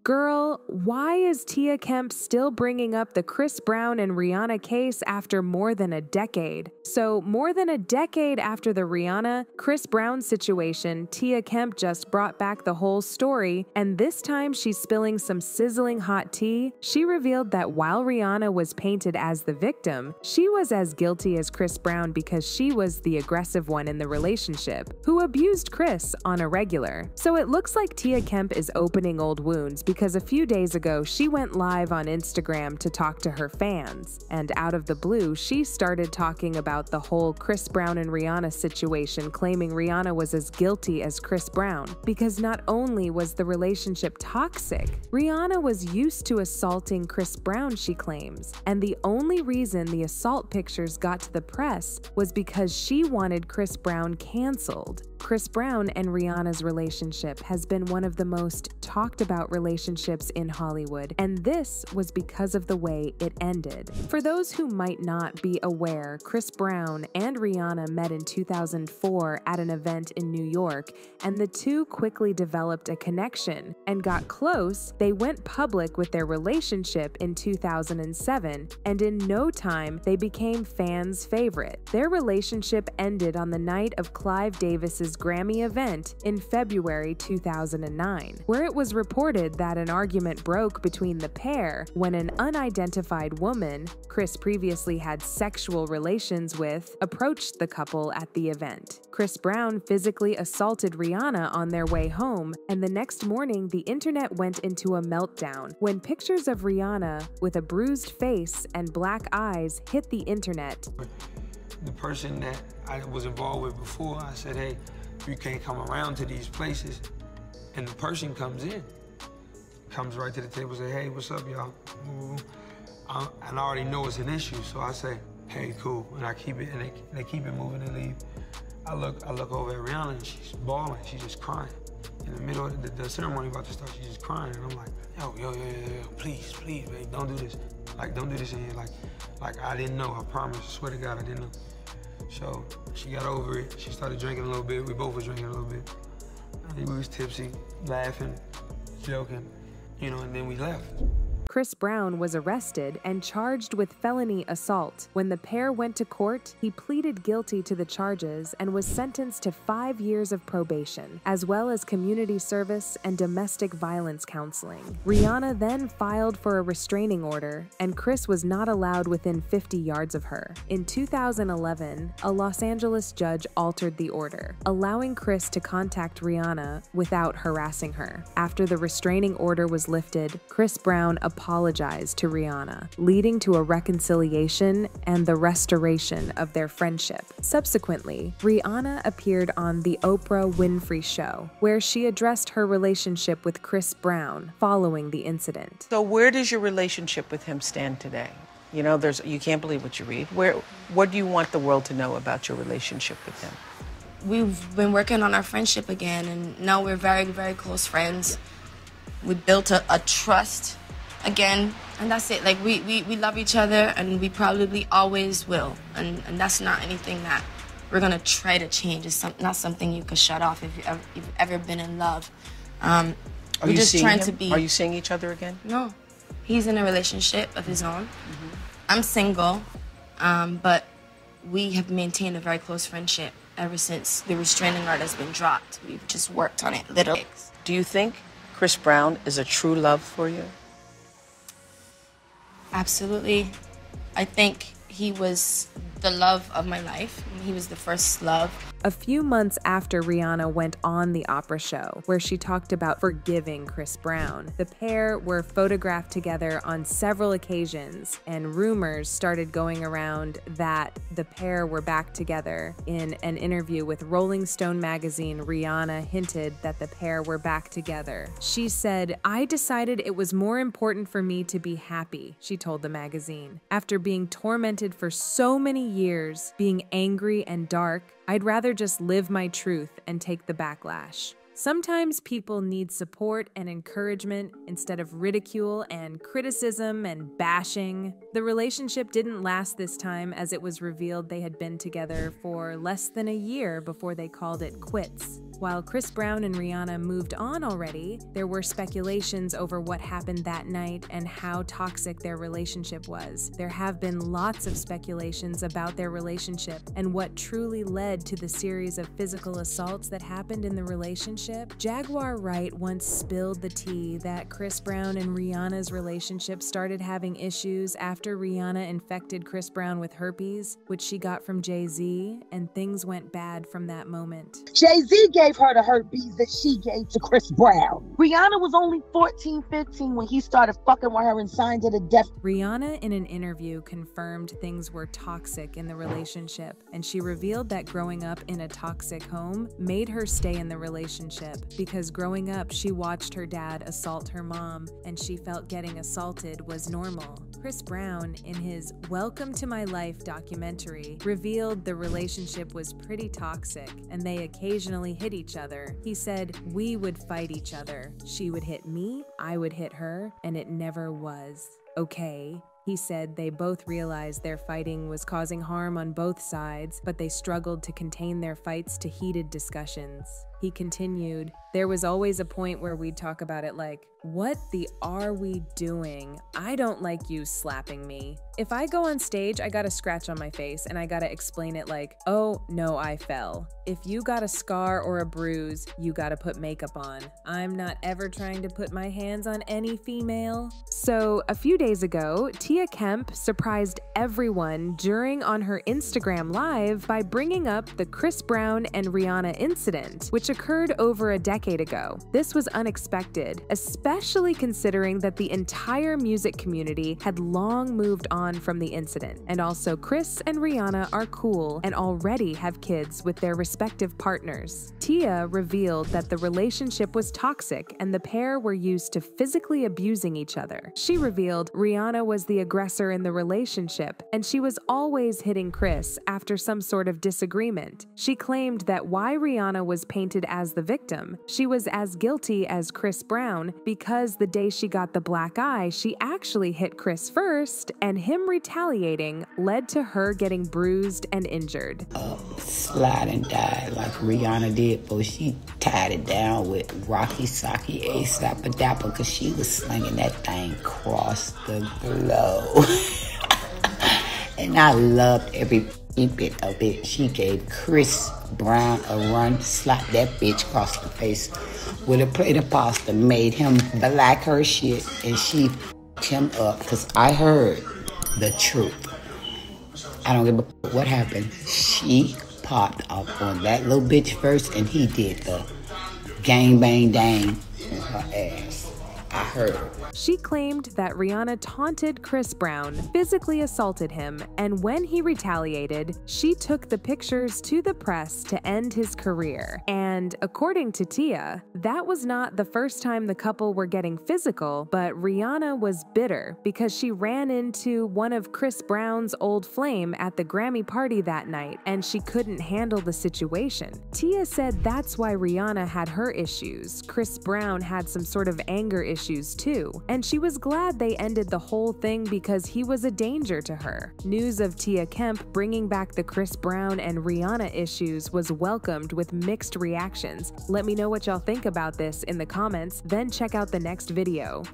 Girl, why is Tia Kemp still bringing up the Chris Brown and Rihanna case after more than a decade? So, more than a decade after the Rihanna, Chris Brown situation, Tia Kemp just brought back the whole story, and this time she's spilling some sizzling hot tea. She revealed that while Rihanna was painted as the victim, she was as guilty as Chris Brown because she was the aggressive one in the relationship, who abused Chris on a regular. So it looks like Tia Kemp is opening old wounds because a few days ago she went live on Instagram to talk to her fans, and out of the blue she started talking about the whole Chris Brown and Rihanna situation, claiming Rihanna was as guilty as Chris Brown because not only was the relationship toxic, Rihanna was used to assaulting Chris Brown, she claims, and the only reason the assault pictures got to the press was because she wanted Chris Brown canceled. Chris Brown and Rihanna's relationship has been one of the most talked about relationships in Hollywood, and this was because of the way it ended. For those who might not be aware, Chris Brown and Rihanna met in 2004 at an event in New York, and the two quickly developed a connection and got close. They went public with their relationship in 2007, and in no time they became fans' favorite. Their relationship ended on the night of Clive Davis's Grammy event in February 2009, where it was reported that an argument broke between the pair when an unidentified woman Chris previously had sexual relations with approached the couple at the event. Chris Brown physically assaulted Rihanna on their way home, and the next morning the internet went into a meltdown when pictures of Rihanna with a bruised face and black eyes hit the internet. The person that I was involved with before, I said, hey, you can't come around to these places. And the person comes in, comes right to the table, say, hey, what's up, y'all? And I already know it's an issue, so I say, hey, cool, and I keep it, and they keep it moving and leave. I look over at Rihanna, and she's bawling, she's just crying. In the middle of the ceremony about to start, she's just crying, and I'm like, yo, please, babe, don't do this. Like, don't do this in here, like I didn't know, I promise, I swear to God, I didn't know. So she got over it, she started drinking a little bit, we both was drinking a little bit. I think we was tipsy, laughing, joking, and then we left. Chris Brown was arrested and charged with felony assault. When the pair went to court, he pleaded guilty to the charges and was sentenced to 5 years of probation, as well as community service and domestic violence counseling. Rihanna then filed for a restraining order, and Chris was not allowed within 50 yards of her. In 2011, a Los Angeles judge altered the order, allowing Chris to contact Rihanna without harassing her. After the restraining order was lifted, Chris Brown apologized to Rihanna, leading to a reconciliation and the restoration of their friendship. Subsequently, Rihanna appeared on The Oprah Winfrey Show, where she addressed her relationship with Chris Brown following the incident. So where does your relationship with him stand today? You can't believe what you read. What do you want the world to know about your relationship with him? We've been working on our friendship again, and now we're very, very close friends. We built a trust again, and that's it. Like, we love each other, and we probably always will. And that's not anything that we're gonna try to change. It's not something you could shut off if you've ever been in love. Are we're you just seeing trying him? to be. Are you seeing each other again? No, he's in a relationship of his own. I'm single, but we have maintained a very close friendship ever since the restraining order has been dropped. We've just worked on it literally. Do you think Chris Brown is a true love for you? Absolutely. I think he was the love of my life. He was the first love. A few months after Rihanna went on the Oprah show, where she talked about forgiving Chris Brown, the pair were photographed together on several occasions, and rumors started going around that the pair were back together. In an interview with Rolling Stone magazine, Rihanna hinted that the pair were back together. She said, "I decided it was more important for me to be happy," she told the magazine. "After being tormented for so many years, being angry and dark, I'd rather just live my truth and take the backlash." Sometimes people need support and encouragement instead of ridicule and criticism and bashing. The relationship didn't last this time, as it was revealed they had been together for less than a year before they called it quits. While Chris Brown and Rihanna moved on already, there were speculations over what happened that night and how toxic their relationship was. There have been lots of speculations about their relationship and what truly led to the series of physical assaults that happened in the relationship. Jaguar Wright once spilled the tea that Chris Brown and Rihanna's relationship started having issues after Rihanna infected Chris Brown with herpes, which she got from Jay-Z, and things went bad from that moment. Jay-Z gave her the herpes that she gave to Chris Brown. Rihanna was only 14, 15 when he started fucking with her and signed her to death. Rihanna, in an interview, confirmed things were toxic in the relationship, and she revealed that growing up in a toxic home made her stay in the relationship because growing up she watched her dad assault her mom, and she felt getting assaulted was normal. Chris Brown, in his Welcome to My Life documentary, revealed the relationship was pretty toxic and they occasionally hit each other. He said, "We would fight each other. She would hit me, I would hit her, and it never was okay." He said they both realized their fighting was causing harm on both sides, but they struggled to contain their fights to heated discussions. He continued, "There was always a point where we'd talk about it like, what the are we doing? I don't like you slapping me. If I go on stage, I got a scratch on my face and I gotta explain it like, oh, no, I fell. If you got a scar or a bruise, you gotta put makeup on. I'm not ever trying to put my hands on any female." So a few days ago, Tia Kemp surprised everyone on her Instagram Live by bringing up the Chris Brown and Rihanna incident, which occurred over a decade ago. This was unexpected, especially considering that the entire music community had long moved on from the incident. And also, Chris and Rihanna are cool and already have kids with their respective partners. Tia revealed that the relationship was toxic and the pair were used to physically abusing each other. She revealed Rihanna was the aggressor in the relationship and she was always hitting Chris after some sort of disagreement. She claimed that why Rihanna was painted as the victim, she was as guilty as Chris Brown because the day she got the black eye, she actually hit Chris first, and him retaliating led to her getting bruised and injured. Slide and die like Rihanna did, but she tied it down with Rocky Saki A$AP Dapper because she was slinging that thing across the globe. And I loved every bit of it. She gave Chris Brown a run, slapped that bitch across the face with a plate of pasta, made him black her shit, and she f***ed him up because I heard the truth. I don't give a f*** what happened. She popped up on that little bitch first, and he did the gang bang dang on her ass. I heard. She claimed that Rihanna taunted Chris Brown, physically assaulted him, and when he retaliated, she took the pictures to the press to end his career. And according to Tia, that was not the first time the couple were getting physical, but Rihanna was bitter because she ran into one of Chris Brown's old flame at the Grammy party that night, and she couldn't handle the situation. Tia said that's why Rihanna had her issues. Chris Brown had some sort of anger issues too. And she was glad they ended the whole thing because he was a danger to her. News of Tia Kemp bringing back the Chris Brown and Rihanna issues was welcomed with mixed reactions. Let me know what y'all think about this in the comments, then check out the next video.